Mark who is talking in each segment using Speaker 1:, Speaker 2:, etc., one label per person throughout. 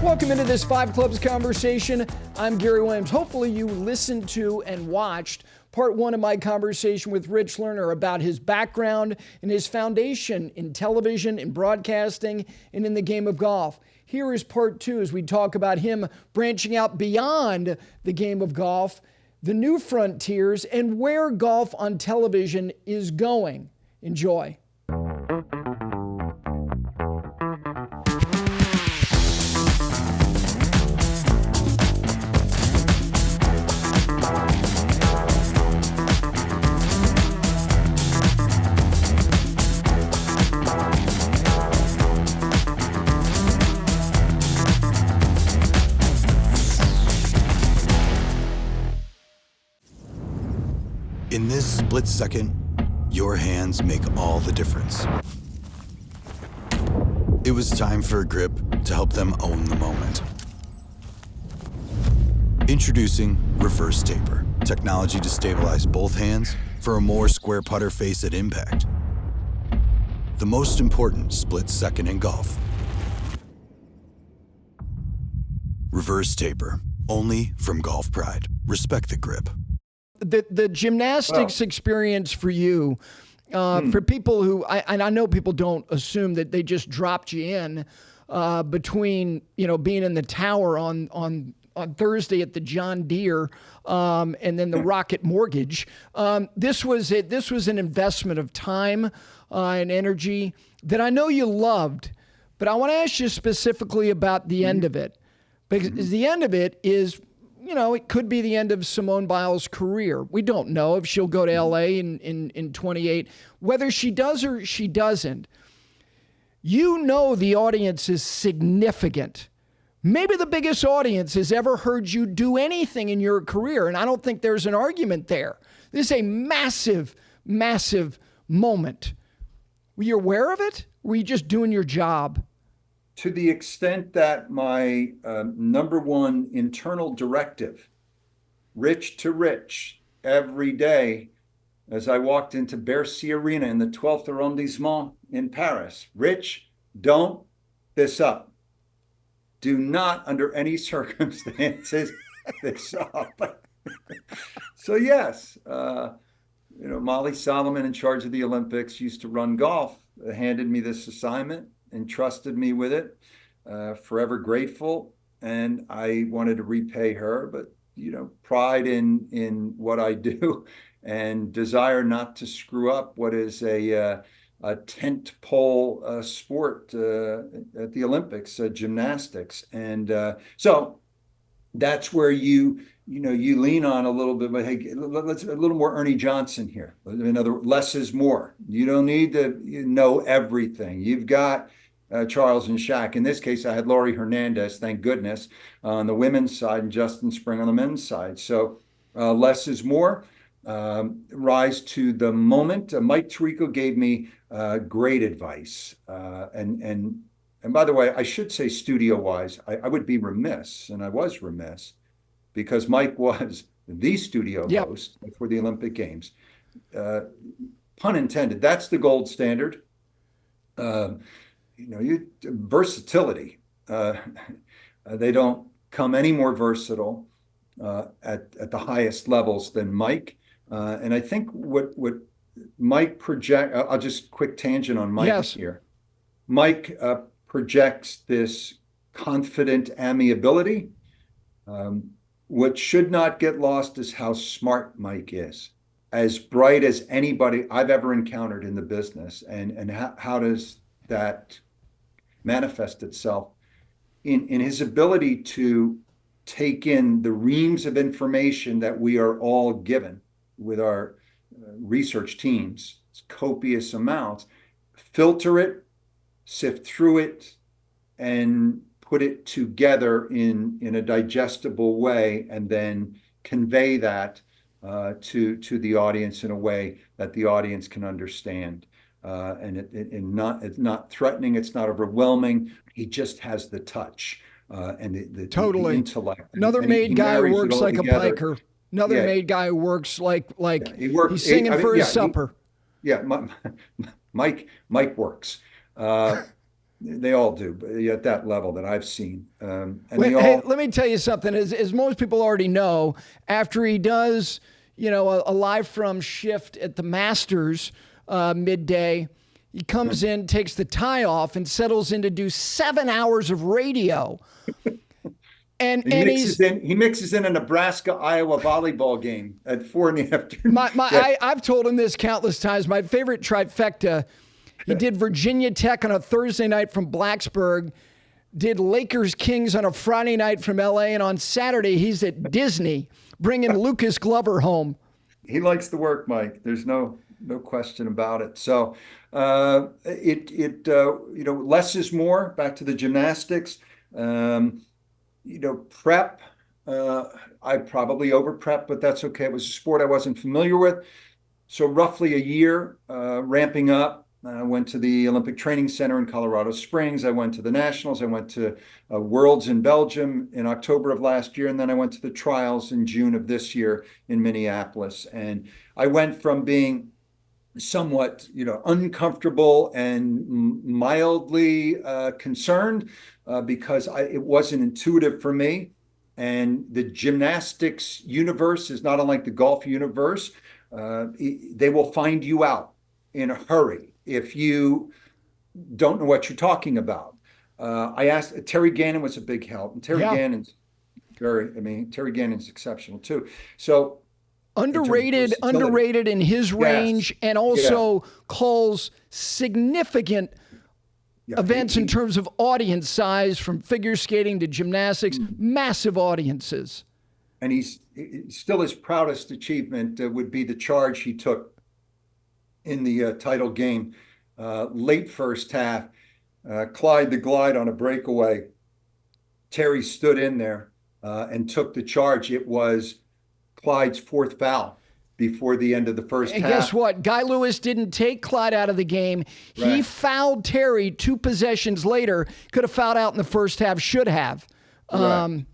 Speaker 1: Welcome into this Five Clubs conversation. I'm Gary Williams. Hopefully you listened to and watched part one of my conversation with Rich Lerner about his background and his foundation in television, in broadcasting, and in the game of golf. Here is part two as we talk about him branching out beyond the game of golf, the new frontiers, and where golf on television is going. Enjoy.
Speaker 2: In this split second, your hands make all the difference. It was time for a grip to help them own the moment. Introducing Reverse Taper, technology to stabilize both hands for a more square putter face at impact. The most important split second in golf. Reverse Taper, only from Golf Pride. Respect the grip.
Speaker 1: The gymnastics experience for you, for people who, I know people don't assume that they just dropped you in between, being in the tower on Thursday at the John Deere and then the Rocket Mortgage. This was an investment of time and energy that I know you loved, but I want to ask you specifically about the end of it, because the end of it is, it could be the end of Simone Biles' career. We don't know if she'll go to LA in 28, whether she does or she doesn't. The audience is significant. Maybe the biggest audience has ever heard you do anything in your career, and I don't think there's an argument there. This is a massive, massive moment. Were you aware of it? Were you just doing your job?
Speaker 3: To the extent that my number one internal directive, rich to rich, every day as I walked into Bercy Arena in the 12th arrondissement in Paris, Rich, don't this up. Do not, under any circumstances, this up. So yes, Molly Solomon, in charge of the Olympics, used to run golf, handed me this assignment, entrusted me with it, forever grateful. And I wanted to repay her, but, pride in what I do and desire not to screw up what is a tent pole sport at the Olympics, gymnastics. And so that's where you lean on a little bit, but hey, let's a little more Ernie Johnson here. In other words, less is more. You don't need to know everything. You've got Charles and Shaq. In this case, I had Laurie Hernandez, thank goodness, on the women's side and Justin Spring on the men's side. So less is more. Rise to the moment. Mike Tirico gave me great advice. And by the way, I should say studio-wise, I would be remiss, and I was remiss, because Mike was the studio host for the Olympic Games. Pun intended. That's the gold standard. Versatility. They don't come any more versatile at the highest levels than Mike. And I think what Mike I'll just quick tangent on Mike here. Mike projects this confident amiability. What should not get lost is how smart Mike is, as bright as anybody I've ever encountered in the business. And how does that manifest itself in his ability to take in the reams of information that we are all given with our research teams, it's copious amounts, filter it, sift through it, and put it together in a digestible way, and then convey that to the audience in a way that the audience can understand. And it's not threatening, it's not overwhelming. He just has the touch and the intellect.
Speaker 1: Another made guy who works like a piker. Another made guy who works like he's singing for his supper.
Speaker 3: Mike works. They all do, but at that level that I've seen. And
Speaker 1: Wait,
Speaker 3: they
Speaker 1: hey,
Speaker 3: all,
Speaker 1: let me tell you something. As most people already know, after he does, a live from shift at the Masters midday, he comes in, takes the tie off, and settles in to do 7 hours of radio. And
Speaker 3: he mixes in a Nebraska-Iowa volleyball game at 4 in the afternoon.
Speaker 1: I've told him this countless times. My favorite trifecta. He did Virginia Tech on a Thursday night from Blacksburg, did Lakers Kings on a Friday night from LA, and on Saturday he's at Disney bringing Lucas Glover home.
Speaker 3: He likes the work, Mike. There's no question about it. So less is more. Back to the gymnastics. Prep. I probably over prep, but that's okay. It was a sport I wasn't familiar with. So roughly a year ramping up. I went to the Olympic Training Center in Colorado Springs. I went to the Nationals. I went to Worlds in Belgium in October of last year. And then I went to the trials in June of this year in Minneapolis. And I went from being somewhat, uncomfortable and mildly concerned because it wasn't intuitive for me. And the gymnastics universe is not unlike the golf universe. They will find you out in a hurry if you don't know what you're talking about. I asked, Terry Gannon was a big help, and Terry Gannon's exceptional too. So
Speaker 1: underrated in his range, and also calls significant events in terms of audience size, from figure skating to gymnastics, massive audiences.
Speaker 3: And he's still, his proudest achievement would be the charge he took in the title game, late first half. Clyde the glide on a breakaway. Terry stood in there and took the charge. It was Clyde's fourth foul before the end of the first half.
Speaker 1: And guess what? Guy Lewis didn't take Clyde out of the game. Right. He fouled Terry 2 possessions later. Could have fouled out in the first half, should have.
Speaker 3: Right.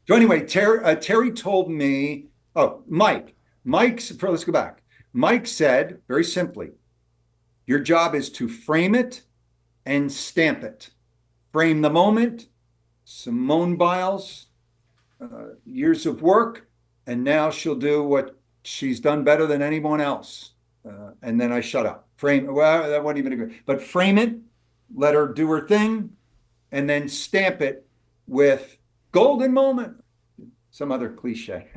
Speaker 3: So anyway, Terry told me, let's go back. Mike said, very simply, your job is to frame it and stamp it. Frame the moment. Simone Biles, years of work, and now she'll do what she's done better than anyone else. And then I shut up. Well, that wasn't even a good, but frame it, let her do her thing, and then stamp it with golden moment. Some other cliche.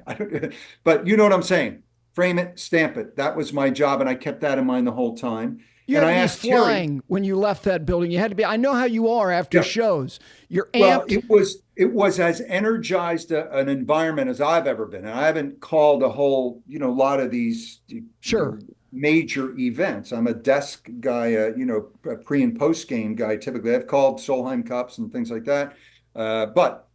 Speaker 3: But you know what I'm saying. Frame it, stamp it. That was my job, and I kept that in mind the whole time.
Speaker 1: You had to be flying when you left that building. You had to be. I know how you are after shows. You're amped.
Speaker 3: Well, it was as energized an environment as I've ever been, and I haven't called a whole lot of these major events. I'm a desk guy, a pre and post game guy. Typically, I've called Solheim Cups and things like that. But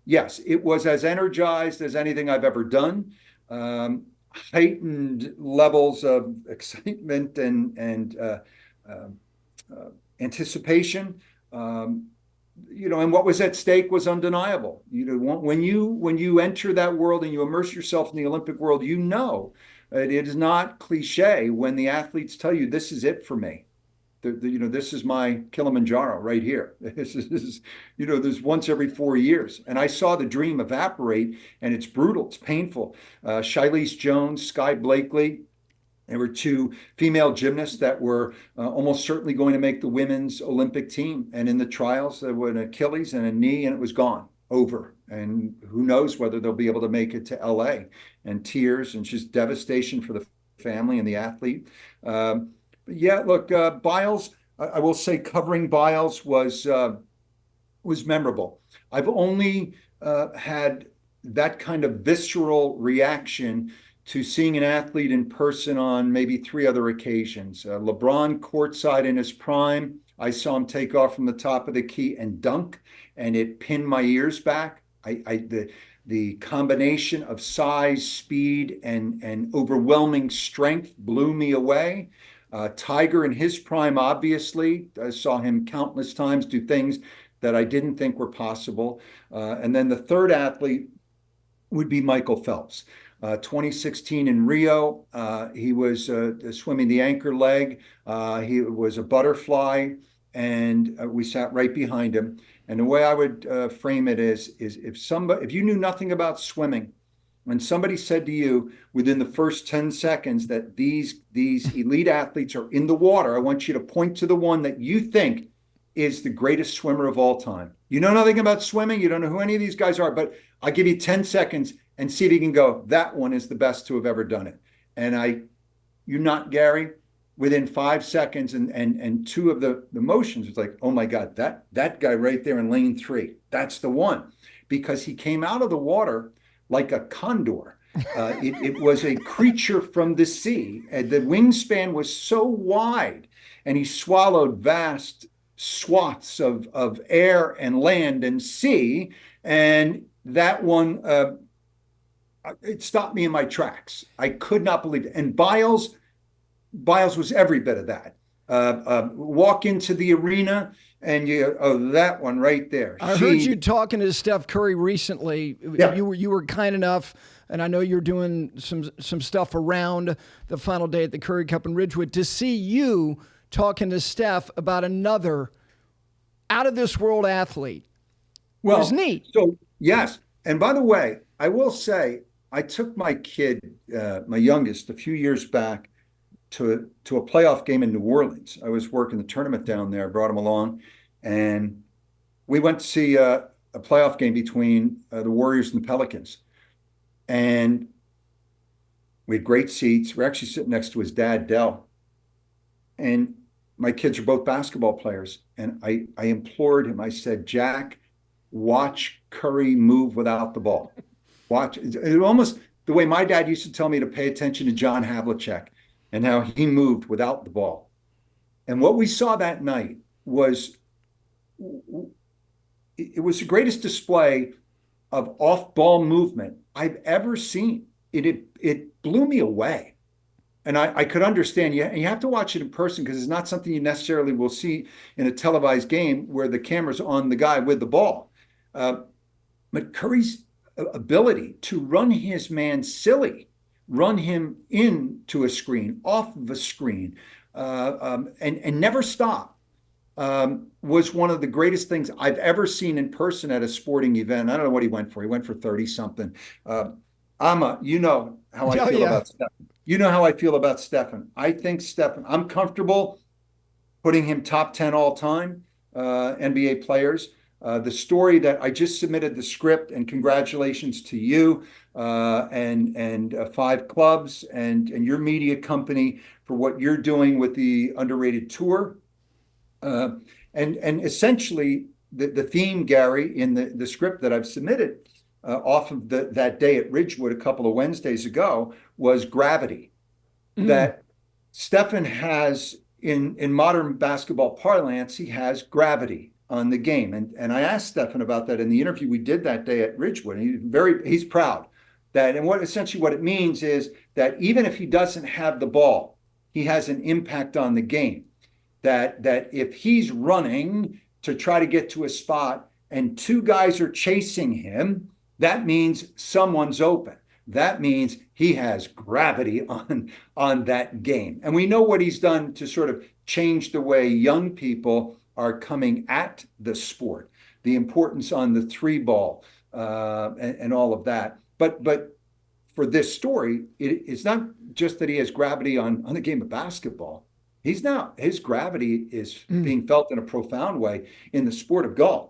Speaker 3: yes, it was as energized as anything I've ever done. Heightened levels of excitement and anticipation, and what was at stake was undeniable. When you enter that world and you immerse yourself in the Olympic world, it is not cliche when the athletes tell you, "This is it for me." This is my Kilimanjaro right here. This is there's once every 4 years. And I saw the dream evaporate, and it's brutal. It's painful. Shilese Jones, Sky Blakely, there were 2 female gymnasts that were almost certainly going to make the women's Olympic team. And in the trials, there were an Achilles and a knee, and it was gone, over. And who knows whether they'll be able to make it to LA. And tears and just devastation for the family and the athlete. Biles, I will say covering Biles was memorable. I've only had that kind of visceral reaction to seeing an athlete in person on maybe 3 other occasions. LeBron courtside in his prime. I saw him take off from the top of the key and dunk, and it pinned my ears back. The combination of size, speed, and overwhelming strength blew me away. Tiger in his prime, obviously, I saw him countless times do things that I didn't think were possible. And then the third athlete would be Michael Phelps. 2016 in Rio, he was swimming the anchor leg. He was a butterfly. and we sat right behind him. And the way I would frame it is if you knew nothing about swimming, when somebody said to you within the first 10 seconds that these elite athletes are in the water, I want you to point to the one that you think is the greatest swimmer of all time. You know nothing about swimming. You don't know who any of these guys are, but I'll give you 10 seconds and see if you can go, that one is the best to have ever done it. And you're not, Gary, within 5 seconds and two of the motions, it's like, oh my God, that guy right there in lane 3, that's the one. Because he came out of the water like a condor. It was a creature from the sea. And the wingspan was so wide, and he swallowed vast swaths of air and land and sea. And that one, it stopped me in my tracks. I could not believe it. And Biles was every bit of that. Walk into the arena and that one right there.
Speaker 1: I heard you talking to Steph Curry recently.
Speaker 3: Yeah.
Speaker 1: You were kind enough, and I know you're doing some stuff around the final day at the Curry Cup in Ridgewood, to see you talking to Steph about another out of this world athlete. Well, it was neat.
Speaker 3: So yes, and by the way, I will say I took my kid, my youngest, a few years back to a playoff game in New Orleans. I was working the tournament down there, brought him along, and we went to see a playoff game between the Warriors and the Pelicans. And we had great seats. We're actually sitting next to his dad, Dell. And my kids are both basketball players. And I implored him. I said, Jack, watch Curry move without the ball. Watch. It almost the way my dad used to tell me to pay attention to John Havlicek and how he moved without the ball. And what we saw that night was, it was the greatest display of off-ball movement I've ever seen. It blew me away. And I could understand, and you have to watch it in person because it's not something you necessarily will see in a televised game where the camera's on the guy with the ball. But Curry's ability to run his man silly, run him into a screen, off of a screen, and never stop, was one of the greatest things I've ever seen in person at a sporting event. I don't know what he went for. He went for 30 something. You know how I feel about Stephen. You know how I feel about Stephen. I think Stephen, I'm comfortable putting him top 10 all time NBA players. The story that I just submitted the script, and congratulations to you and 5 Clubs and your media company for what you're doing with the Underrated Tour. And essentially the theme, Gary, in the script that I've submitted off of that day at Ridgewood a couple of Wednesdays ago was gravity. That Stephen has, in modern basketball parlance, he has gravity on the game. And I asked Stephen about that in the interview we did that day at Ridgewood. And he's proud that, and what it means is that even if he doesn't have the ball, he has an impact on the game. That if he's running to try to get to a spot and 2 guys are chasing him, that means someone's open. That means he has gravity on that game. And we know what he's done to sort of change the way young people are coming at the sport, the importance on the 3-ball and all of that. But for this story, it's not just that he has gravity on the game of basketball. His gravity is being felt in a profound way in the sport of golf.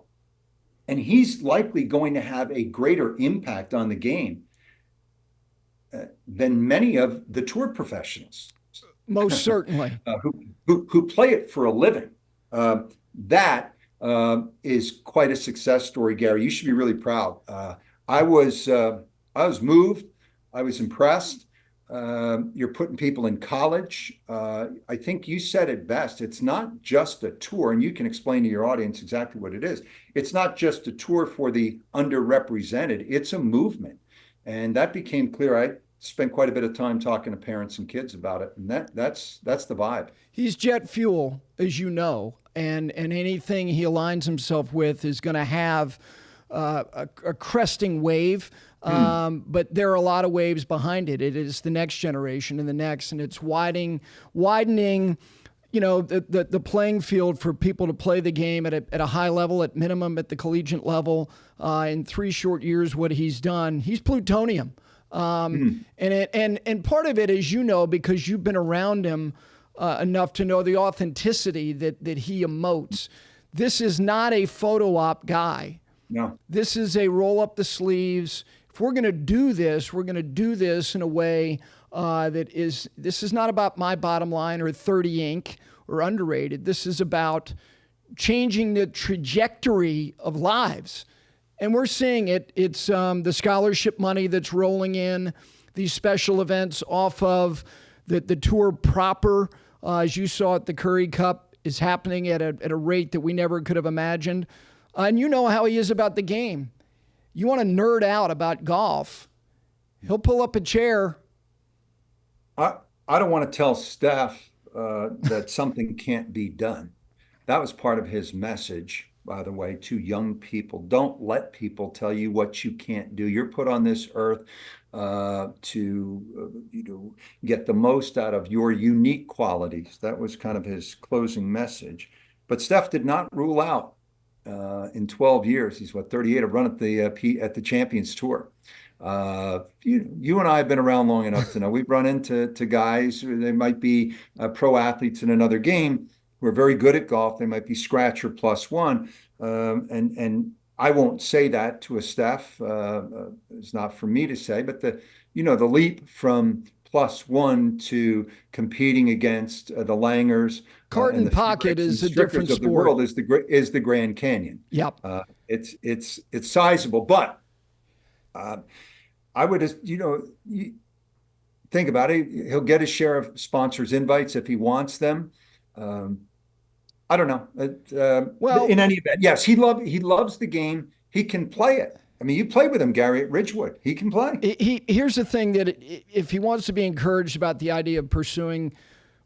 Speaker 3: And he's likely going to have a greater impact on the game than many of the tour professionals.
Speaker 1: Most certainly.
Speaker 3: Who play it for a living. That is quite a success story, Gary. You should be really proud. I was moved. I was impressed. You're putting people in college. I think you said it best. It's not just a tour, and you can explain to your audience exactly what it is. It's not just a tour for the underrepresented. It's a movement. And that became clear. I spent quite a bit of time talking to parents and kids about it. And that's the vibe. He's
Speaker 1: jet fuel, as you know, and anything he aligns himself with is going to have a cresting wave. But there are a lot of waves behind it. It is the next generation and the next, and it's widening, the playing field for people to play the game at a high level, at minimum at the collegiate level. In 3 short years, what he's done, he's plutonium. And part of it is, because you've been around him enough to know the authenticity that he emotes. This is not a photo op guy.
Speaker 3: No.
Speaker 1: This is a roll up the sleeves. If we're going to do this, we're going to do this in a way this is not about my bottom line or 30 Inc. or underrated. This is about changing the trajectory of lives. And we're seeing it. It's the scholarship money that's rolling in, these special events off of the tour proper, as you saw at the Curry Cup, is happening at a rate that we never could have imagined. And you know how he is about the game. You want to nerd out about golf, he'll pull up a chair.
Speaker 3: I don't want to tell Steph that something can't be done. That was part of his message, by the way, to young people. Don't let people tell you what you can't do. You're put on this earth to get the most out of your unique qualities. That was kind of his closing message. But Steph did not rule out in 12 years. He's 38, a run at the Champions Tour. You and I have been around long enough to know we've run into guys who they might be pro athletes in another game who are very good at golf. They might be scratch or +1. And I won't say that to a Steph. It's not for me to say, but the leap from +1 to competing against the Langers,
Speaker 1: Carton Pocket is a different sport.
Speaker 3: Of the world is the Grand Canyon.
Speaker 1: Yep.
Speaker 3: It's sizable, but I would, think about it. He'll get his share of sponsors' invites if he wants them. I don't know. Well, in any event, yes, he loves the game. He can play it. I mean, you played with him, Gary, at Ridgewood. He can play.
Speaker 1: Here's the thing, that if he wants to be encouraged about the idea of pursuing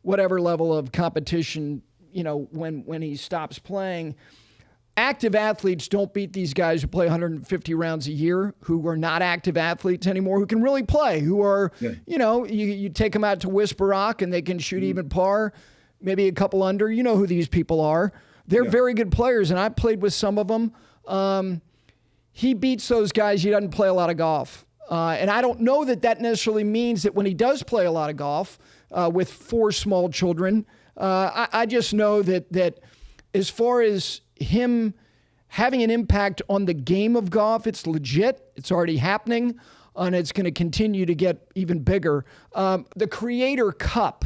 Speaker 1: whatever level of competition, when he stops playing, active athletes don't beat these guys who play 150 rounds a year, who are not active athletes anymore, who can really play, who are, you take them out to Whisper Rock and they can shoot even par, maybe a couple under. You know who these people are. They're very good players, and I played with some of them. He beats those guys. He doesn't play a lot of golf. And I don't know that necessarily means that when he does play a lot of golf with 4 small children, I just know that as far as him having an impact on the game of golf, it's legit. It's already happening, and it's going to continue to get even bigger. The Creator Cup,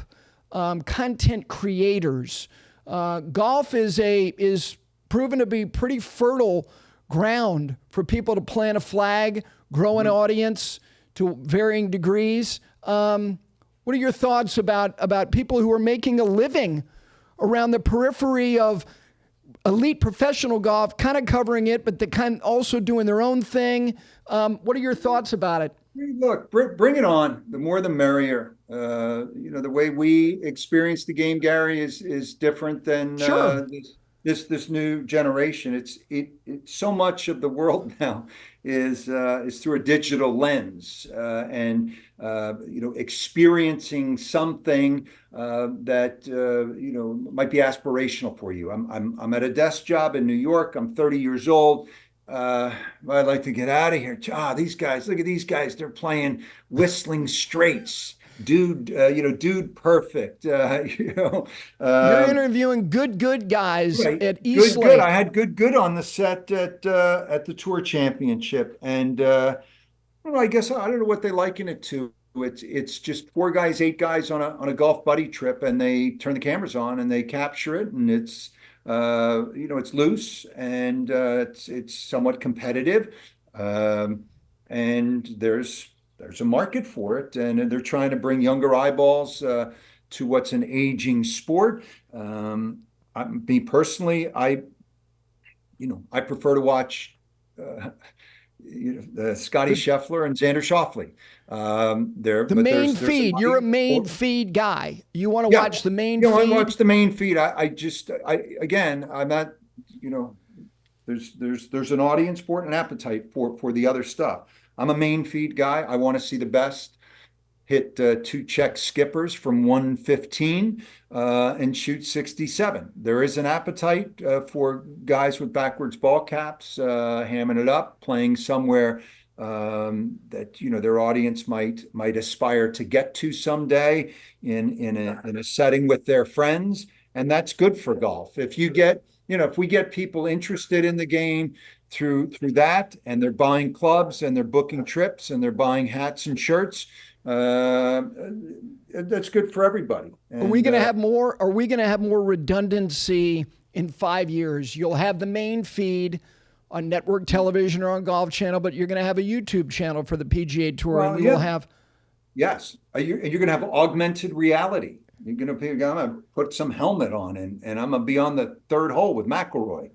Speaker 1: content creators, golf is proven to be pretty fertile ground for people to plant a flag, grow an audience to varying degrees. What are your thoughts about people who are making a living around the periphery of elite professional golf, kind of covering it, but also doing their own thing? What are your thoughts about it?
Speaker 3: Look, bring it on. The more the merrier. The way we experience the game, Gary, is different than this new generation. It's so much of the world now is through a digital lens, and experiencing something that might be aspirational for you. I'm at a desk job in New York. I'm 30 years old. I'd like to get out of here. These guys, look at these guys. They're playing Whistling Straits. Dude perfect. You're
Speaker 1: interviewing good guys at East Lake.
Speaker 3: Good. I had good on the set at the Tour Championship, and I guess I don't know what they liken it to. It's just 4 guys, 8 guys on a golf buddy trip, and they turn the cameras on and they capture it, and it's it's loose, and it's somewhat competitive, and there's a market for it, and they're trying to bring younger eyeballs to what's an aging sport. Me personally, I prefer to watch Scottie Scheffler and Xander Schauffele.
Speaker 1: The main feed. You're a main feed guy. You want to watch the main feed?
Speaker 3: I watch the main feed. I'm not, there's an audience for it and an appetite for the other stuff. I'm a main feed guy. I want to see the best hit 2 check skippers from 115 and shoot 67. There is an appetite for guys with backwards ball caps, hamming it up, playing somewhere that their audience might aspire to get to someday in a setting with their friends, and that's good for golf. If we get people interested in the game through that, and they're buying clubs and they're booking trips and they're buying hats and shirts, that's good for everybody. And,
Speaker 1: are we going to have more? Are we going to have more redundancy in 5 years? You'll have the main feed on network television or on Golf Channel, but you're going to have a YouTube channel for the PGA Tour,
Speaker 3: well,
Speaker 1: and you will have.
Speaker 3: Yes, you're going to have augmented reality. You're going to put some helmet on, and I'm going to be on the third hole with McIlroy.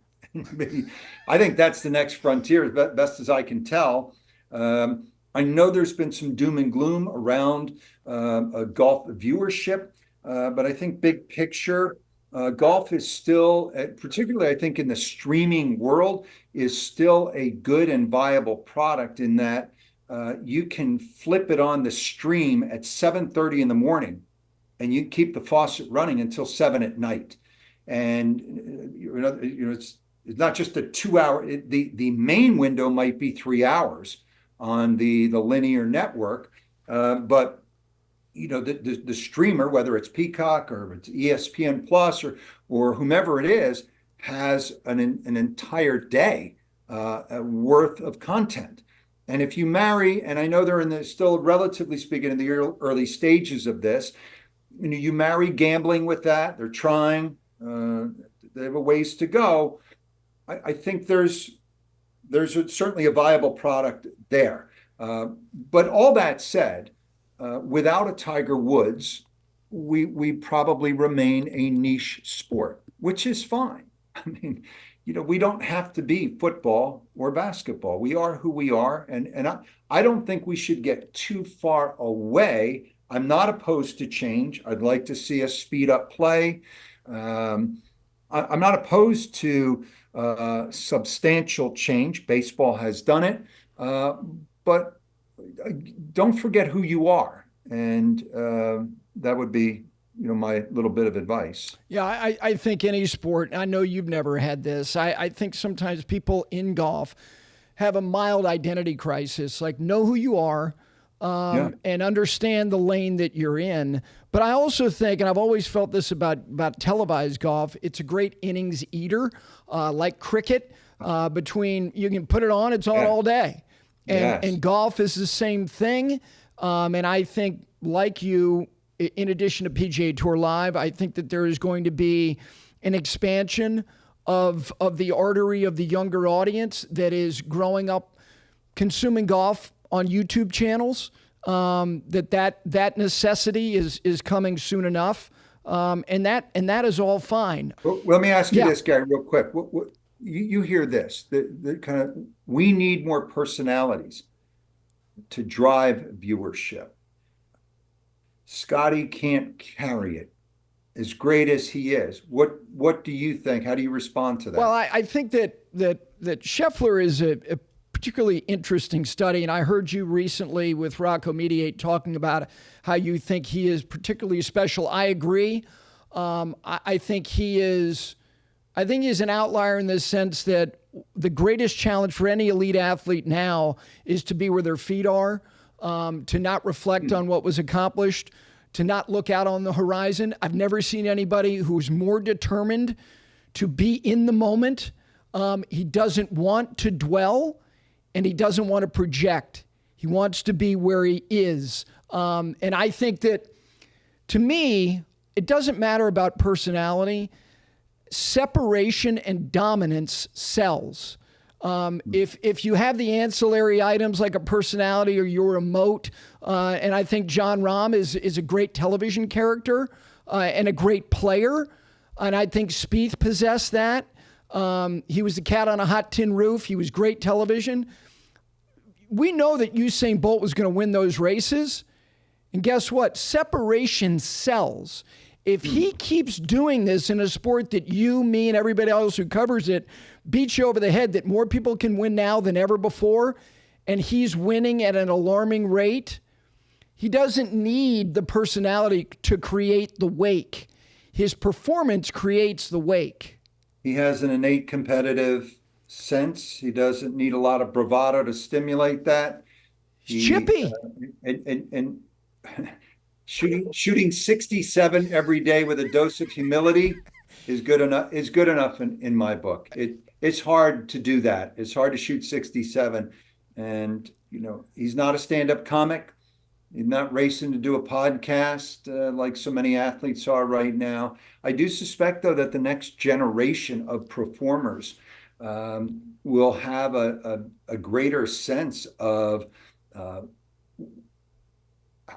Speaker 3: I think that's the next frontier, as best as I can tell. I know there's been some doom and gloom around golf viewership, but I think big picture, golf is still, particularly I think in the streaming world, is still a good and viable product in that you can flip it on the stream at 7:30 in the morning, and you keep the faucet running until 7 at night. And it's not just a 2 hour. The main window might be 3 hours on the linear network, but the streamer, whether it's Peacock or it's ESPN Plus or whomever it is, has an entire day worth of content. And if you marry, and I know they're still relatively speaking in the early stages of this, you marry gambling with that. They're trying. They have a ways to go. I think there's certainly a viable product there. But all that said, without a Tiger Woods, we probably remain a niche sport, which is fine. I mean, we don't have to be football or basketball. We are who we are. And I don't think we should get too far away. I'm not opposed to change. I'd like to see us speed up play. I'm not opposed to substantial change. Baseball has done it. But don't forget who you are. And that would be, my little bit of advice.
Speaker 1: Yeah, I think any sport, I know you've never had this. I think sometimes people in golf have a mild identity crisis, like know who you are and understand the lane that you're in. But I also think, and I've always felt this about televised golf, it's a great innings eater, like cricket. You can put it on, it's on all day. And golf is the same thing. And I think, like you, in addition to PGA Tour Live, I think that there is going to be an expansion of the artery of the younger audience that is growing up consuming golf on YouTube channels. That necessity is coming soon enough, and that is all fine.
Speaker 3: Well, let me ask you this, Gary, real quick. What you hear this? The kind of, we need more personalities to drive viewership. Scottie can't carry it, as great as he is. What do you think? How do you respond to that?
Speaker 1: Well, I think that Scheffler is a particularly interesting study, and I heard you recently with Rocco Mediate talking about how you think he is particularly special. I agree. I think he is an outlier in the sense that the greatest challenge for any elite athlete now is to be where their feet are. To not reflect on what was accomplished, to not look out on the horizon. I've never seen anybody who's more determined to be in the moment. He doesn't want to dwell, and he doesn't want to project. He wants to be where he is. And I think that, to me, it doesn't matter about personality. Separation and dominance sells. If you have the ancillary items like a personality or your emote, and I think John Rahm is a great television character and a great player, and I think Spieth possessed that. He was the cat on a hot tin roof. He was great television. We know that Usain Bolt was going to win those races, and guess what? Separation sells. If he keeps doing this in a sport that you, me, and everybody else who covers it beats you over the head, that more people can win now than ever before, and he's winning at an alarming rate, he doesn't need the personality to create the wake. His performance creates the wake.
Speaker 3: He has an innate competitive sense. He doesn't need a lot of bravado to stimulate that.
Speaker 1: Chippy.
Speaker 3: And shooting 67 every day with a dose of humility is good enough in my book. It's hard to do that. It's hard to shoot 67. And, he's not a stand-up comic. He's not racing to do a podcast like so many athletes are right now. I do suspect, though, that the next generation of performers will have a greater sense of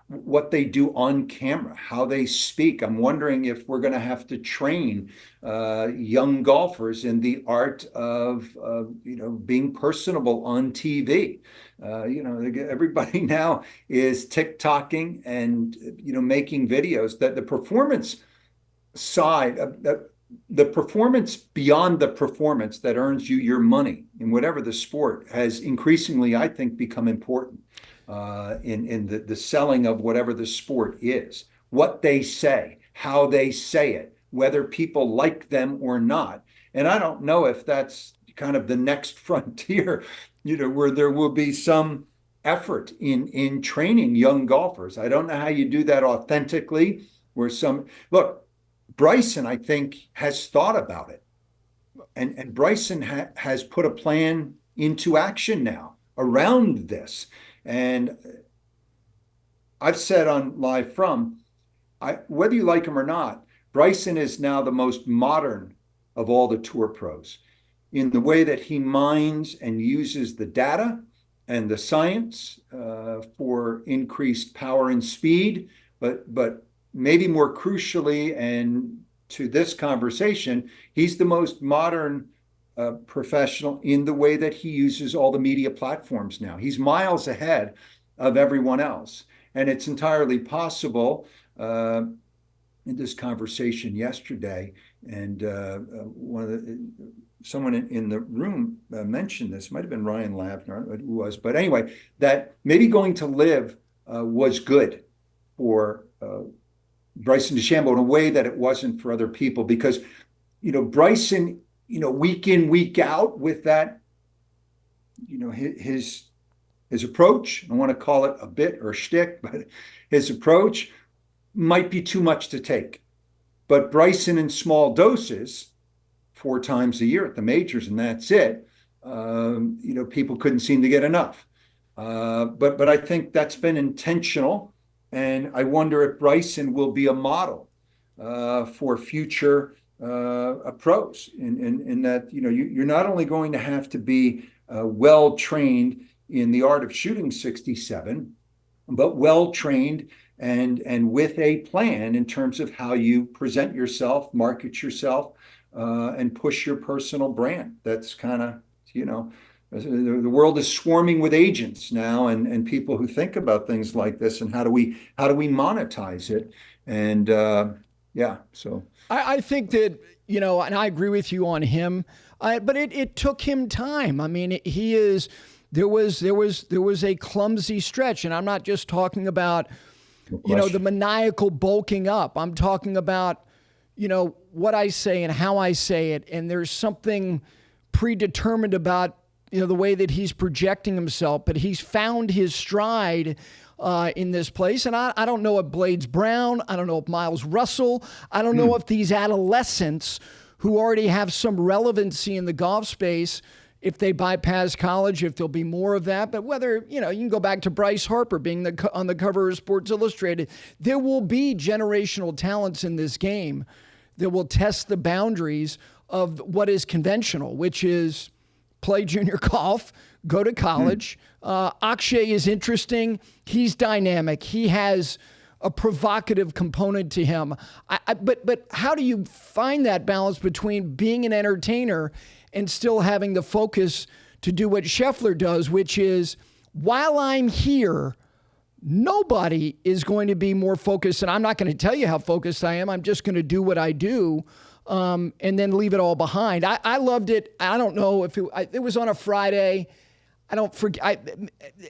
Speaker 3: what they do on camera, how they speak. I'm wondering if we're going to have to train young golfers in the art of being personable on TV. Everybody now is TikToking and making videos. That the performance side of the performance beyond the performance that earns you your money in whatever the sport has increasingly, I think, become important. In the selling of whatever the sport is, what they say, how they say it, whether people like them or not. And I don't know if that's kind of the next frontier, where there will be some effort in training young golfers. I don't know how you do that authentically, look, Bryson, I think, has thought about it. And Bryson has put a plan into action now around this. And I've said on Live From, whether you like him or not, Bryson is now the most modern of all the tour pros in the way that he mines and uses the data and the science for increased power and speed, but maybe more crucially, and to this conversation, he's the most modern professional in the way that he uses all the media platforms now. He's miles ahead of everyone else. And it's entirely possible, in this conversation yesterday, and someone in the room mentioned this, might have been Ryan Lavner, who was, but anyway, that maybe going to live was good for Bryson DeChambeau in a way that it wasn't for other people, because, Bryson, week in, week out with that, his approach, I want to call it a bit or shtick, but his approach might be too much to take. But Bryson in small doses, 4 times a year at the majors, and that's it, people couldn't seem to get enough. But I think that's been intentional. And I wonder if Bryson will be a model for future pros, in that you're not only going to have to be well trained in the art of shooting 67, but well trained and with a plan in terms of how you present yourself, market yourself, and push your personal brand. That's kind of the world is swarming with agents now, and people who think about things like this, and how do we monetize it? And so
Speaker 1: I think that, and I agree with you on him, but it took him time. I mean, there was a clumsy stretch, and I'm not just talking about, the maniacal bulking up. I'm talking about, what I say and how I say it. And there's something predetermined about, the way that he's projecting himself, but he's found his stride in this place. And I don't know if Blades Brown, I don't know if Miles Russell, I don't know if these adolescents who already have some relevancy in the golf space, if they bypass college, if there'll be more of that. But whether, you can go back to Bryce Harper being on the cover of Sports Illustrated, there will be generational talents in this game that will test the boundaries of what is conventional, which is play junior golf, go to college. Akshay is interesting. He's dynamic. He has a provocative component to him. But how do you find that balance between being an entertainer and still having the focus to do what Scheffler does, which is, while I'm here, nobody is going to be more focused, and I'm not going to tell you how focused I am. I'm just going to do what I do, and then leave it all behind. I loved it. I don't know if it was on a Friday. I don't forget.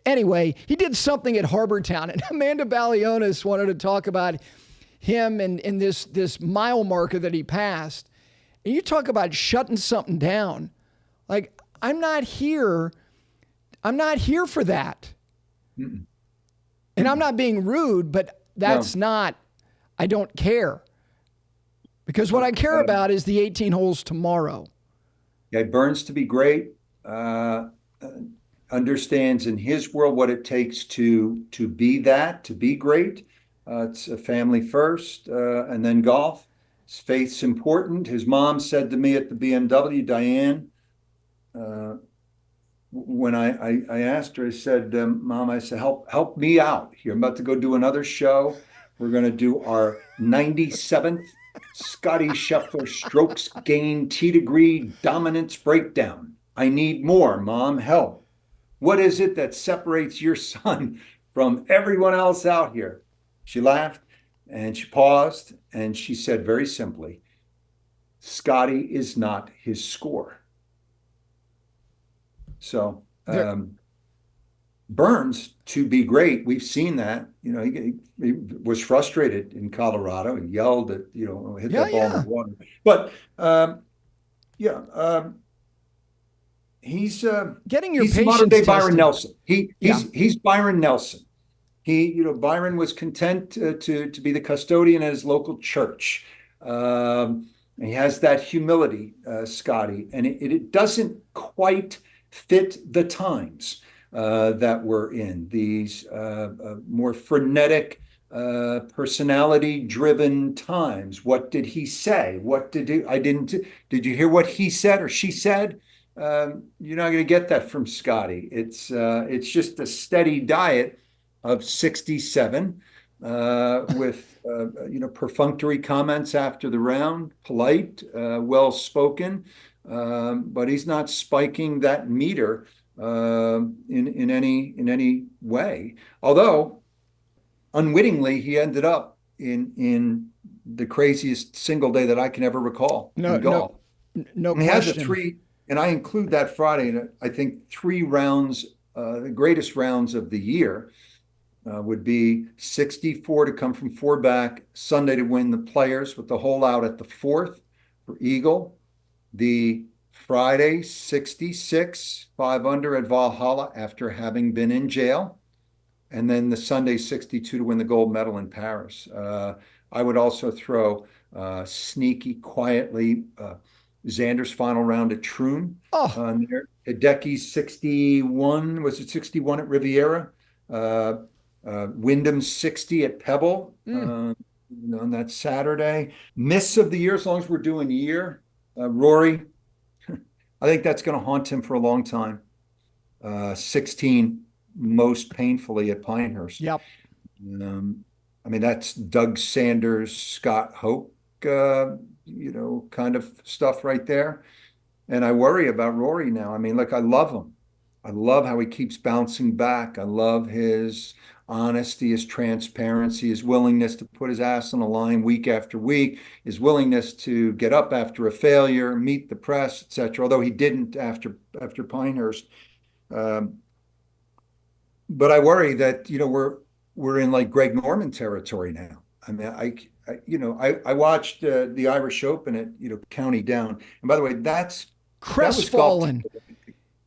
Speaker 1: Anyway, he did something at Harbor Town, and Amanda Balionis wanted to talk about him and this mile marker that he passed. And you talk about shutting something down. Like, I'm not here for that. Mm-mm. And I'm not being rude, but that's not, I don't care. Because what I care about is the 18 holes tomorrow.
Speaker 3: Yeah, Burns to be great. Understands in his world what it takes to be great. It's a family first, and then golf. His faith's important. His mom said to me at the BMW, Diane, when I asked her, I said, Mom, I said, help me out here. I'm about to go do another show. We're going to do our 97th Scottie Scheffler strokes gain tee degree dominance breakdown. I need more, Mom, help. What is it that separates your son from everyone else out here? She laughed and she paused and she said very simply, Scottie is not his score. So Burns to be great. We've seen that. You know, he was frustrated in Colorado and yelled at, hit that ball in the water. But he's
Speaker 1: getting your
Speaker 3: he's
Speaker 1: patience
Speaker 3: modern day
Speaker 1: tested.
Speaker 3: Byron Nelson. He's Byron Nelson. Byron was content to be the custodian at his local church. He has that humility, Scottie, and it doesn't quite fit the times that we're in. These more frenetic, personality-driven times. What did he say? What did he? I didn't. Did you hear what he said or she said? You're not going to get that from Scottie. It's just a steady diet of 67 with perfunctory comments after the round, polite, well-spoken, but he's not spiking that meter in any way. Although unwittingly he ended up in the craziest single day that I can ever recall in golf.
Speaker 1: No
Speaker 3: and he
Speaker 1: question.
Speaker 3: had the three. And I include that Friday, and I think 3 rounds, the greatest rounds of the year, would be 64 to come from 4 back, Sunday to win the Players with the hole out at the 4th for Eagle. The Friday, 66, 5 under at Valhalla after having been in jail. And then the Sunday, 62 to win the gold medal in Paris. I would also throw sneaky, quietly, Xander's final round at Troon. Hideki's 61, was it 61 at Riviera? Wyndham's 60 at Pebble on that Saturday. Miss of the year, as long as we're doing year. Rory, I think that's going to haunt him for a long time. 16 most painfully at Pinehurst.
Speaker 1: Yep.
Speaker 3: That's Doug Sanders, Scott Hoke, kind of stuff right there. And I worry about Rory now. I love him. I love how he keeps bouncing back. I love his honesty, his transparency, his willingness to put his ass on the line week after week, his willingness to get up after a failure, meet the press, etc. Although he didn't after Pinehurst. But I worry that, we're in like Greg Norman territory now. I watched the Irish Open at County Down, and by the way, that's
Speaker 1: crestfallen.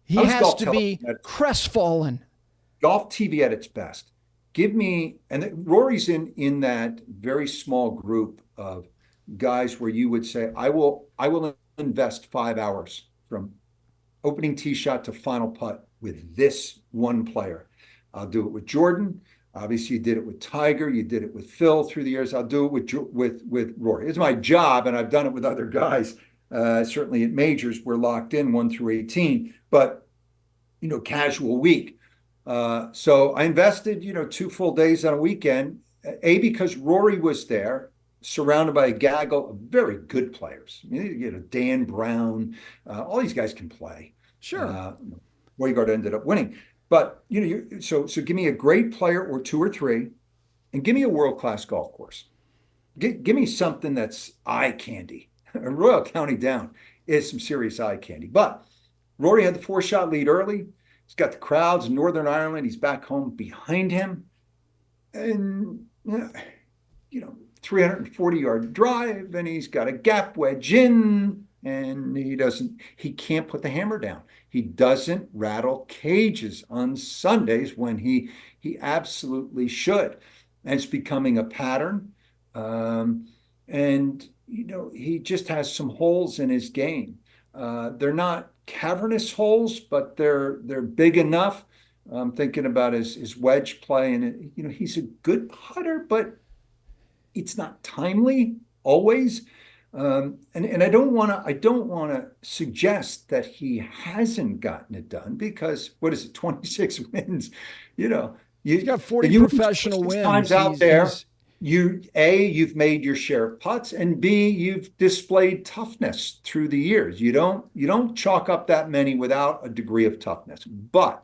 Speaker 1: He has to be crestfallen.
Speaker 3: Golf TV at its best. Give me, and Rory's in that very small group of guys where you would say, I will invest 5 hours from opening tee shot to final putt with this one player. I'll do it with Jordan. Obviously, you did it with Tiger. You did it with Phil through the years. I'll do it with Rory. It's my job, and I've done it with other guys. Certainly at majors, we're locked in 1 through 18. But casual week. So I invested 2 full days on a weekend. Because Rory was there, surrounded by a gaggle of very good players. Dan Brown. All these guys can play.
Speaker 1: Sure.
Speaker 3: Waygard ended up winning. But so give me a great player or 2 or 3, and give me a world-class golf course. Give me something that's eye candy. Royal County Down is some serious eye candy. But Rory had the 4-shot lead early. He's got the crowds in Northern Ireland. He's back home behind him. And, 340-yard drive, and he's got a gap wedge in, and he can't put the hammer down. He doesn't rattle cages on Sundays when he absolutely should. And it's becoming a pattern. And he just has some holes in his game. They're not cavernous holes, but they're big enough. I'm thinking about his wedge play, and he's a good putter, but it's not timely always. And I don't want to suggest that he hasn't gotten it done, because what is it, 26 wins?
Speaker 1: He's got 40 professional wins
Speaker 3: times out there. You've made your share of putts, and B, you've displayed toughness through the years. You don't chalk up that many without a degree of toughness. But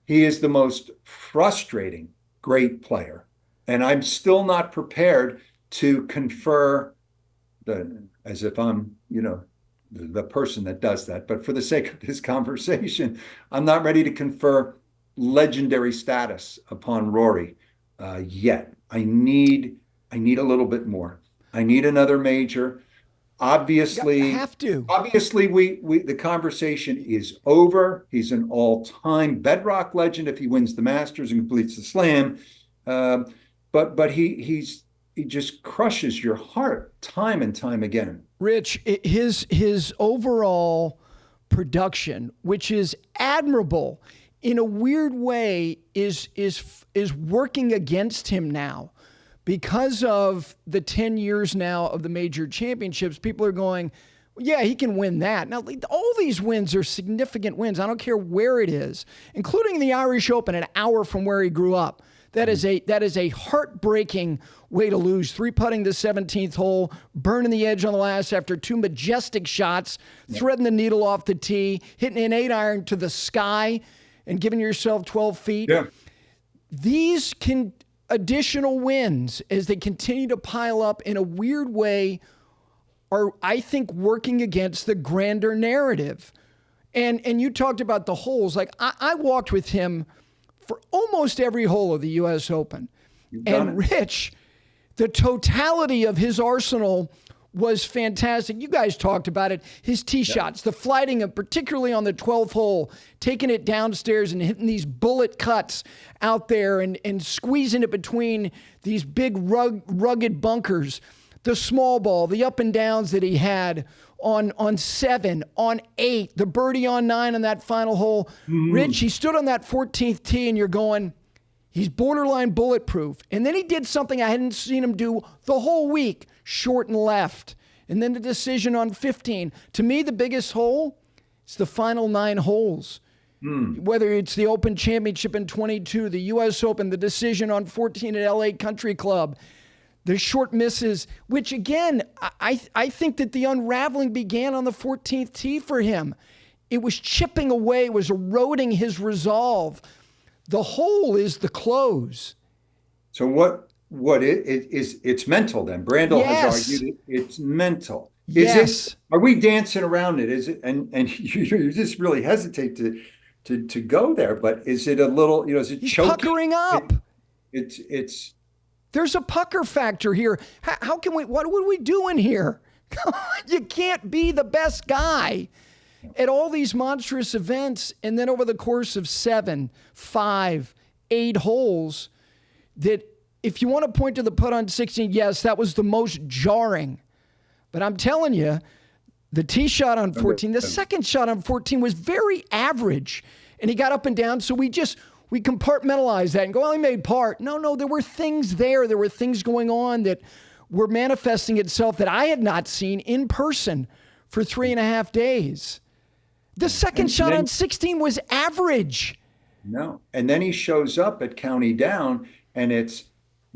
Speaker 3: he is the most frustrating great player, and I'm still not prepared to confer as if I'm the person that does that. But for the sake of this conversation, I'm not ready to confer legendary status upon Rory yet. I need a little bit more. I need another major. Obviously,
Speaker 1: you have to.
Speaker 3: Obviously, the conversation is over. He's an all-time bedrock legend if he wins the Masters and completes the Slam. But he just crushes your heart time and time again.
Speaker 1: Rich, his overall production, which is admirable, in a weird way, is working against him now. Because of the 10 years now of the major championships, people are going, yeah, he can win that. Now, all these wins are significant wins. I don't care where it is, including the Irish Open, an hour from where he grew up. That is a heartbreaking way to lose. 3-putting the 17th hole, burning the edge on the last after 2 majestic shots, threading the needle off the tee, hitting an 8-iron to the sky, and giving yourself 12 feet.
Speaker 3: Yeah.
Speaker 1: These additional wins, as they continue to pile up in a weird way, are, I think, working against the grander narrative. And you talked about the holes. Like, I walked with him for almost every hole of the U.S. Open. And Rich, the totality of his arsenal was fantastic. You guys talked about it. His tee shots, the flighting of, particularly on the 12th hole, taking it downstairs and hitting these bullet cuts out there and squeezing it between these big rugged bunkers. The small ball, the up and downs that he had on 7, on 8, the birdie on 9 on that final hole. Mm-hmm. Rich, he stood on that 14th tee and you're going, he's borderline bulletproof. And then he did something I hadn't seen him do the whole week, short and left. And then the decision on 15. To me, the biggest hole, it's the final 9 holes. Whether it's the Open Championship in 22, the U.S. Open, the decision on 14 at LA Country Club, the short misses, which again, I think that the unraveling began on the 14th tee for him. It was chipping away, it was eroding his resolve. The hole is the close.
Speaker 3: So what it is, it's mental then. Brandel has argued it's mental. Are we dancing around it? Is it, and you just really hesitate to go there, but is it a little, is it
Speaker 1: He's
Speaker 3: choking?
Speaker 1: Puckering up.
Speaker 3: It's
Speaker 1: There's a pucker factor here. How can what are we doing here? You can't be the best guy at all these monstrous events, and then over the course of 7, 5, 8 holes, that if you want to point to the putt on 16, yes, that was the most jarring. But I'm telling you, the tee shot on 14, the second shot on 14 was very average, and he got up and down, so we compartmentalize that and go, well, he made par. No, there were things there. There were things going on that were manifesting itself that I had not seen in person for 3.5 days. The second shot on 16 was average.
Speaker 3: No. And then he shows up at County Down, and it's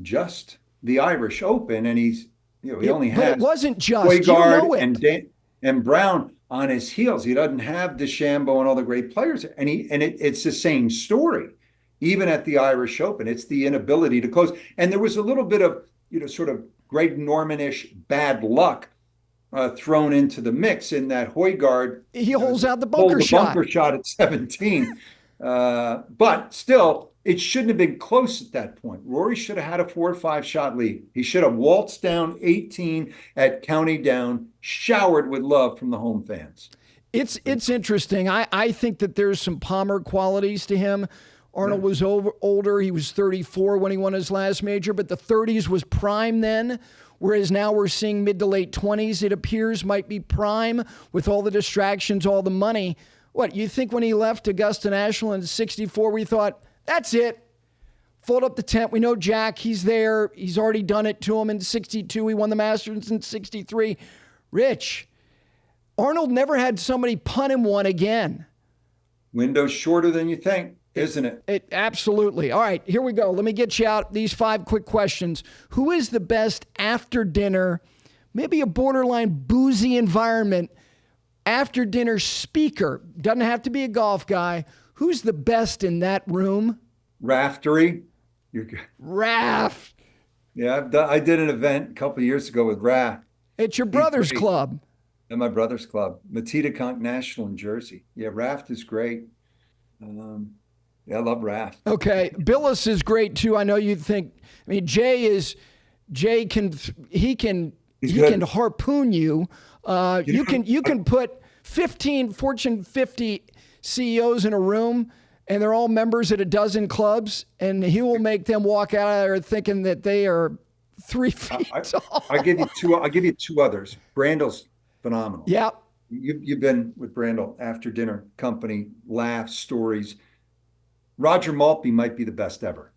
Speaker 3: just the Irish Open, and he's, he only has
Speaker 1: it wasn't just
Speaker 3: Hoygaard and Brown on his heels. He doesn't have DeChambeau and all the great players, and it's the same story. Even at the Irish Open, it's the inability to close. And there was a little bit of, sort of Greg Norman-ish bad luck thrown into the mix in that Hoygaard.
Speaker 1: He holds out the bunker shot.
Speaker 3: Bunker shot at 17. But still, it shouldn't have been close at that point. Rory should have had a 4 or 5 shot lead. He should have waltzed down 18 at County Down, showered with love from the home fans.
Speaker 1: It's interesting. I think that there's some Palmer qualities to him. Arnold was older. He was 34 when he won his last major, but the 30s was prime then, whereas now we're seeing mid to late 20s, it appears, might be prime with all the distractions, all the money. What, you think when he left Augusta National in 64, we thought, that's it. Fold up the tent. We know Jack. He's there. He's already done it to him in 62. He won the Masters in 63. Rich, Arnold never had somebody punt him one again.
Speaker 3: Window's shorter than you think, isn't it?
Speaker 1: Absolutely. All right, here we go. Let me get you out these 5 quick questions. Who is the best after dinner, maybe a borderline boozy environment, after dinner speaker? Doesn't have to be a golf guy. Who's the best in that room?
Speaker 3: Raftery.
Speaker 1: Raft.
Speaker 3: Yeah, I did an event a couple of years ago with Raft.
Speaker 1: It's your brother's club.
Speaker 3: At my brother's club, Matitaconk National in Jersey. Yeah, Raft is great. Yeah, I love Raft.
Speaker 1: Okay, Billis is great too. I know you think. I mean, Jay can harpoon you. You can put 15 Fortune 50 CEOs in a room, and they're all members at a dozen clubs, and he will make them walk out of there thinking that they are 3 feet tall.
Speaker 3: I'll give you 2 others. Brandel's phenomenal.
Speaker 1: Yeah.
Speaker 3: You've been with Brandel, after dinner company, laughs, stories. Roger Maltby might be the best ever.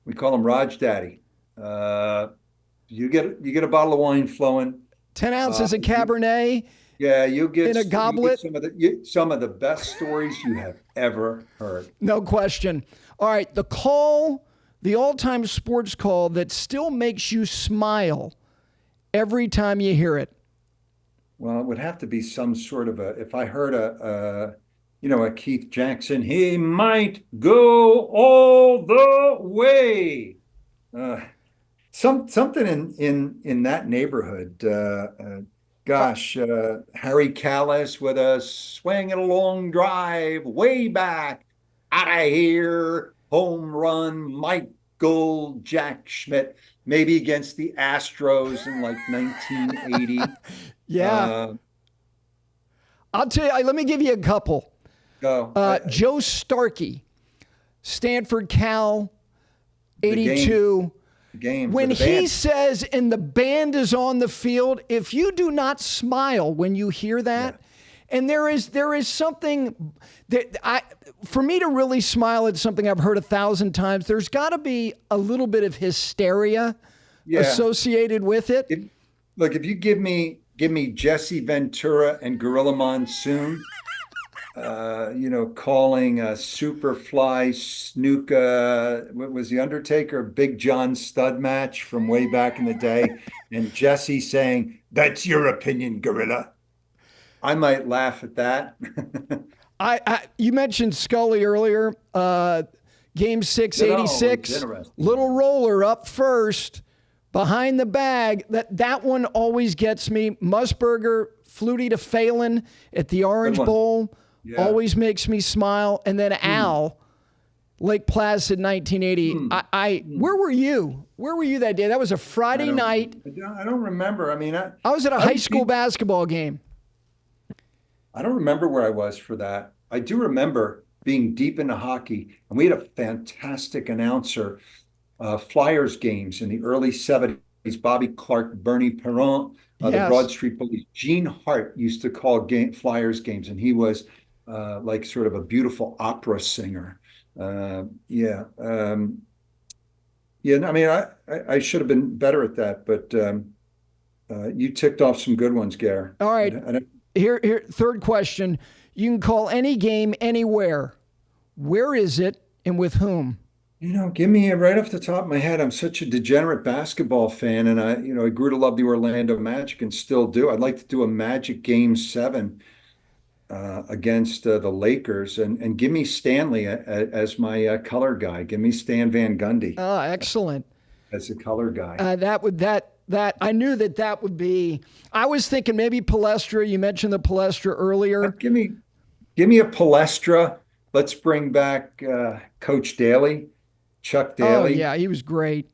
Speaker 3: We call him Raj Daddy. You get a bottle of wine flowing.
Speaker 1: 10 ounces of Cabernet.
Speaker 3: You get
Speaker 1: in a goblet.
Speaker 3: Some of the best stories you have ever heard.
Speaker 1: No question. All right, the all-time sports call that still makes you smile every time you hear it.
Speaker 3: Well, it would have to be some sort of if I heard a Keith Jackson, he might go all the way. Something in that neighborhood. Harry Callis with a swing and a long drive way back, out of here, home run, Michael Jack Schmidt, maybe against the Astros in like 1980.
Speaker 1: Yeah. I'll tell you, let me give you a couple.
Speaker 3: Go.
Speaker 1: Joe Starkey, Stanford Cal, 82.
Speaker 3: The game.
Speaker 1: When he says, and the band is on the field, if you do not smile when you hear that, and there is something that for me to really smile at something I've heard 1,000 times, there's got to be a little bit of hysteria associated with it.
Speaker 3: If you give me Jesse Ventura and Gorilla Monsoon, calling Superfly Snuka, what was the Undertaker, Big John Studd match from way back in the day, and Jesse saying, "That's your opinion, Gorilla." I might laugh at that.
Speaker 1: You mentioned Scully earlier. Game 6, 86. Little roller up first, behind the bag. That one always gets me. Musburger, Flutie to Phelan at the Orange Bowl. Yeah. Always makes me smile. And then Al, Lake Placid, 1980. Where were you? Where were you that day? That was a Friday night.
Speaker 3: I don't remember. I mean,
Speaker 1: I was at a high school basketball game.
Speaker 3: I don't remember where I was for that. I do remember being deep into hockey, and we had a fantastic announcer, Flyers games in the early 70s, Bobby Clark, Bernie Perron, the Broad Street Bullies. Gene Hart used to call Flyers games, and he was like sort of a beautiful opera singer. I mean, I should have been better at that, but you ticked off some good ones, Gare.
Speaker 1: All right. Here, third question. You can call any game anywhere. Where is it and with whom?
Speaker 3: Give me right off the top of my head. I'm such a degenerate basketball fan, and I grew to love the Orlando Magic and still do. I'd like to do a Magic Game 7 against the Lakers, and give me Stanley as my color guy. Give me Stan Van Gundy.
Speaker 1: Oh, excellent.
Speaker 3: As a color guy.
Speaker 1: I knew that would be. I was thinking maybe Palestra. You mentioned the Palestra earlier.
Speaker 3: Give me a Palestra, let's bring back Coach Daly, Chuck
Speaker 1: Oh
Speaker 3: Daly.
Speaker 1: yeah, he was great.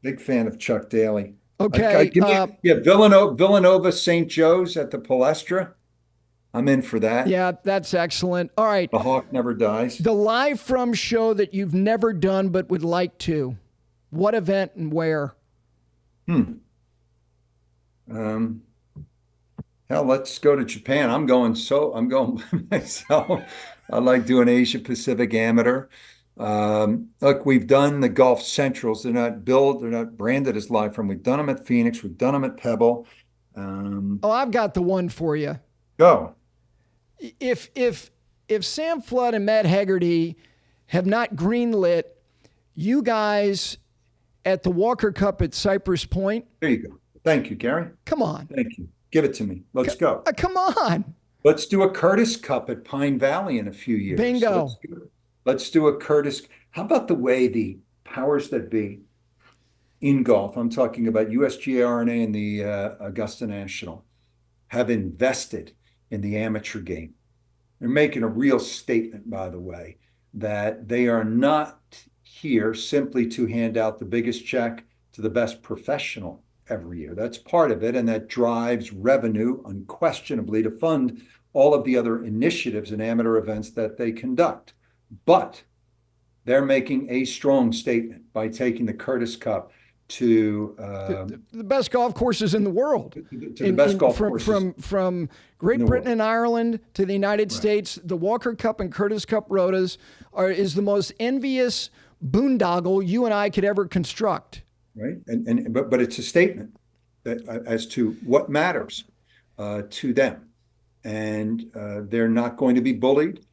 Speaker 3: Big fan of Chuck Daly.
Speaker 1: Okay.
Speaker 3: Yeah, Villanova, St. Joe's at the Palestra. I'm in for that.
Speaker 1: Yeah, that's excellent. All right.
Speaker 3: The Hawk never dies.
Speaker 1: The live from show that you've never done but would like to. What event and where?
Speaker 3: Hell, let's go to Japan. I'm going by myself. I like doing Asia Pacific Amateur. Look, we've done the Golf Centrals. They're not branded as live from. We've done them at Phoenix. We've done them at Pebble.
Speaker 1: I've got the one for you.
Speaker 3: Go.
Speaker 1: If Sam Flood and Matt Hegarty have not greenlit you guys at the Walker Cup at Cypress Point.
Speaker 3: There you go. Thank you, Gary.
Speaker 1: Come on.
Speaker 3: Thank you. Give it to me. Let's go.
Speaker 1: Come on.
Speaker 3: Let's do a Curtis Cup at Pine Valley in a few years.
Speaker 1: Bingo.
Speaker 3: Let's do a Curtis. How about the way the powers that be in golf, I'm talking about USGA R&A and the Augusta National, have invested in the amateur game. They're making a real statement, by the way, that they are not here simply to hand out the biggest check to the best professional every year. That's part of it, and that drives revenue unquestionably to fund all of the other initiatives and amateur events that they conduct. But they're making a strong statement by taking the Curtis Cup to
Speaker 1: the best golf courses in the world.
Speaker 3: To the best golf courses.
Speaker 1: From Great Britain and Ireland to the United States, the Walker Cup and Curtis Cup rotas is the most envious boondoggle you and I could ever construct.
Speaker 3: Right, but it's a statement that as to what matters to them, and they're not going to be bullied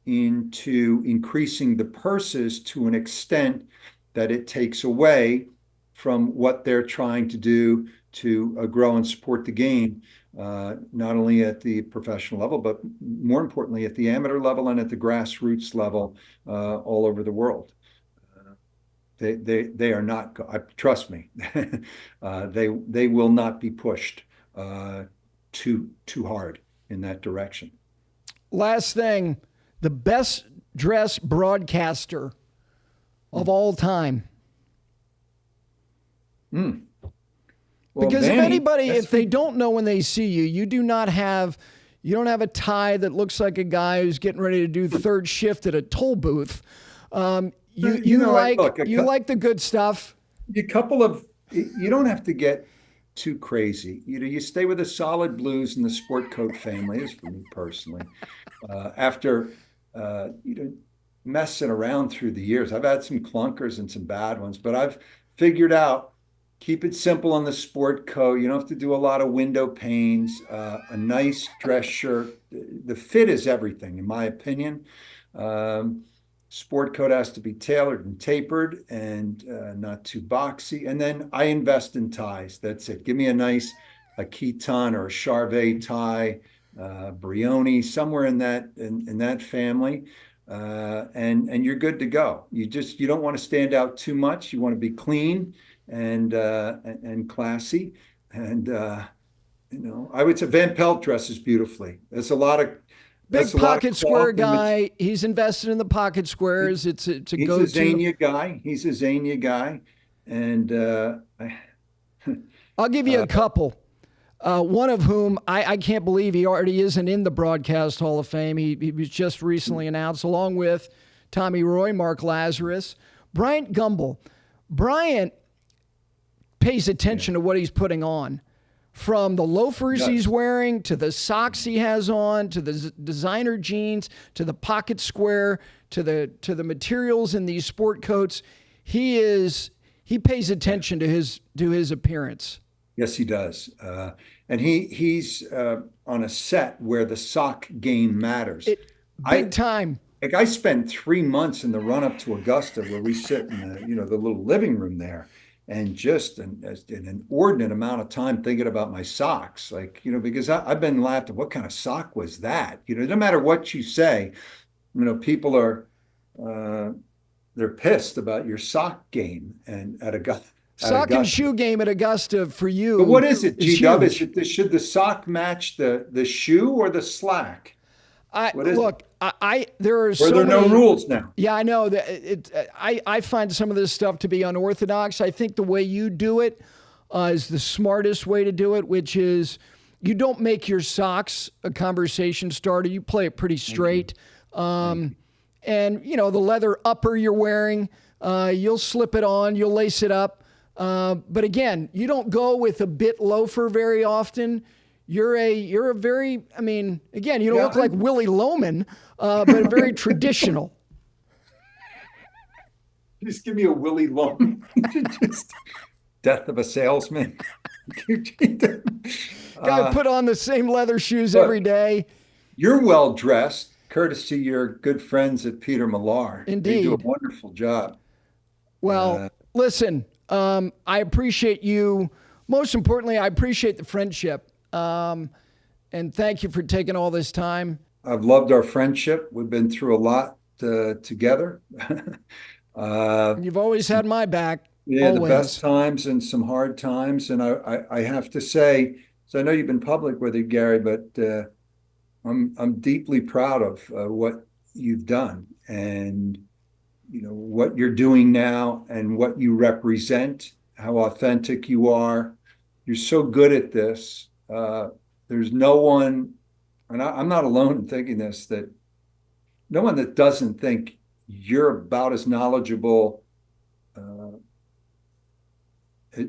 Speaker 3: into increasing the purses to an extent that it takes away from what they're trying to do to grow and support the game, not only at the professional level, but more importantly at the amateur level and at the grassroots level all over the world. They are not. Trust me, they will not be pushed too hard in that direction.
Speaker 1: Last thing, the best dressed broadcaster of all time.
Speaker 3: Well,
Speaker 1: because
Speaker 3: Danny,
Speaker 1: if anybody, if they don't know when they see you, you don't have a tie that looks like a guy who's getting ready to do third shift at a toll booth. You like the good stuff.
Speaker 3: You don't have to get too crazy. You stay with the solid blues and the sport coat family, is for me personally. After messing around through the years, I've had some clunkers and some bad ones, but I've figured out, keep it simple on the sport coat. You don't have to do a lot of window panes, a nice dress shirt. The fit is everything, in my opinion. Sport coat has to be tailored and tapered and not too boxy. And then I invest in ties. That's it. Give me a Keaton or a Charvet tie, Brioni, somewhere in that family, and you're good to go. You don't want to stand out too much. You want to be clean and classy. And I would say Van Pelt dresses beautifely. There's a lot of
Speaker 1: big pocket square guy. He's invested in the pocket squares. It's a go-to.
Speaker 3: He's a Xenia guy. And
Speaker 1: I'll give you a couple. One of whom I can't believe he already isn't in the Broadcast Hall of Fame. He was just recently announced, along with Tommy Roy, Mark Lazarus, Bryant Gumbel. Bryant pays attention to what he's putting on. From the loafers he's wearing, to the socks he has on, to the designer jeans, to the pocket square, to the materials in these sport coats, he pays attention to his appearance.
Speaker 3: Yes, he does, and he's on a set where the sock game matters.
Speaker 1: Big time.
Speaker 3: Like I spent 3 months in the run up to Augusta, where we sit in the little living room there. And just an inordinate amount of time thinking about my socks, because I've been laughed at. What kind of sock was that? No matter what you say, people are they're pissed about your sock game and at Augusta.
Speaker 1: Sock and shoe game at Augusta for you.
Speaker 3: But what is it, G-Dub? Should the sock match the shoe or the slack? What is it?
Speaker 1: There are
Speaker 3: Or
Speaker 1: so
Speaker 3: there are no
Speaker 1: many
Speaker 3: rules now?
Speaker 1: Yeah, I know that. I find some of this stuff to be unorthodox. I think the way you do it is the smartest way to do it, which is you don't make your socks a conversation starter. You play it pretty straight. And the leather upper you're wearing, you'll slip it on, you'll lace it up. But again, you don't go with a bit loafer very often. You're a very, again, you don't look like Willie Loman, but very traditional.
Speaker 3: Just give me a Willie Loman. Just death of a salesman.
Speaker 1: Gotta put on the same leather shoes every day.
Speaker 3: You're well dressed, courtesy your good friends at Peter Millar.
Speaker 1: Indeed.
Speaker 3: They do a wonderful job.
Speaker 1: Well, listen, I appreciate you. Most importantly, I appreciate the friendship. And thank you for taking all this time.
Speaker 3: I've loved our friendship. We've been through a lot together.
Speaker 1: You've always had my back.
Speaker 3: Yeah,
Speaker 1: always.
Speaker 3: The best times and some hard times. And I have to say, so I know you've been public with it, Gary, but I'm deeply proud of what you've done and what you're doing now and what you represent, how authentic you are. You're so good at this. There's no one, and I'm not alone in thinking this, that no one that doesn't think you're about as knowledgeable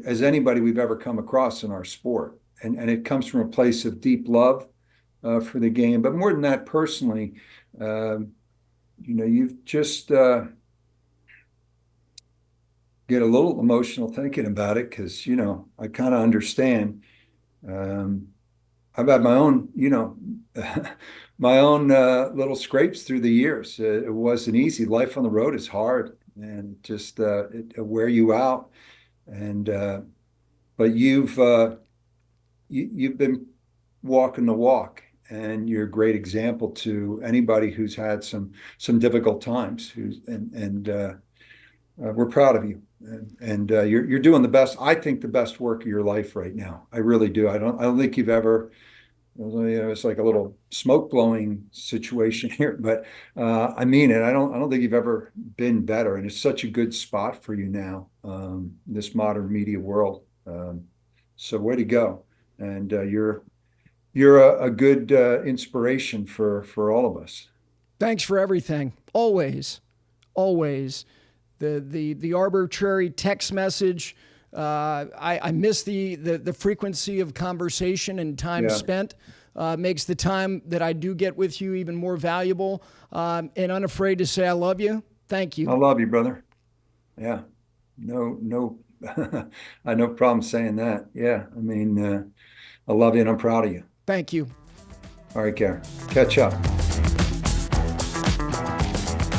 Speaker 3: as anybody we've ever come across in our sport. And it comes from a place of deep love for the game. But more than that, personally, you've just get a little emotional thinking about it because, I kind of understand. I've had my own, my own little scrapes through the years. It wasn't easy. Life on the road is hard and just it wear you out. And but you've been walking the walk, and you're a great example to anybody who's had some difficult times. We're proud of you. And you're doing the best, I think, the best work of your life right now. I really do. I don't think you've ever, it's like a little smoke blowing situation here, but I mean it. I don't think you've ever been better, and it's such a good spot for you now, this modern media world. So way to go, and you're a good inspiration for all of us.
Speaker 1: Thanks for everything. Always. The arbitrary text message. I miss the frequency of conversation and time spent. Makes the time that I do get with you even more valuable. And unafraid to say I love you. Thank you.
Speaker 3: I love you, brother. Yeah. No, I have no problem saying that. Yeah. I love you and I'm proud of you.
Speaker 1: Thank you.
Speaker 3: All right, Gary. Catch up.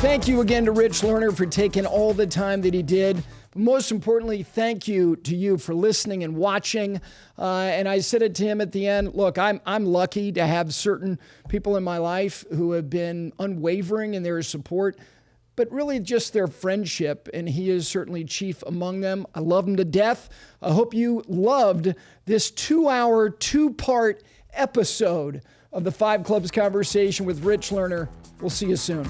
Speaker 1: Thank you again to Rich Lerner for taking all the time that he did. But most importantly, thank you to you for listening and watching. And I said it to him at the end, look, I'm lucky to have certain people in my life who have been unwavering in their support, but really just their friendship. And he is certainly chief among them. I love him to death. I hope you loved this 2-hour, 2-part episode of the Five Clubs Conversation with Rich Lerner. We'll see you soon.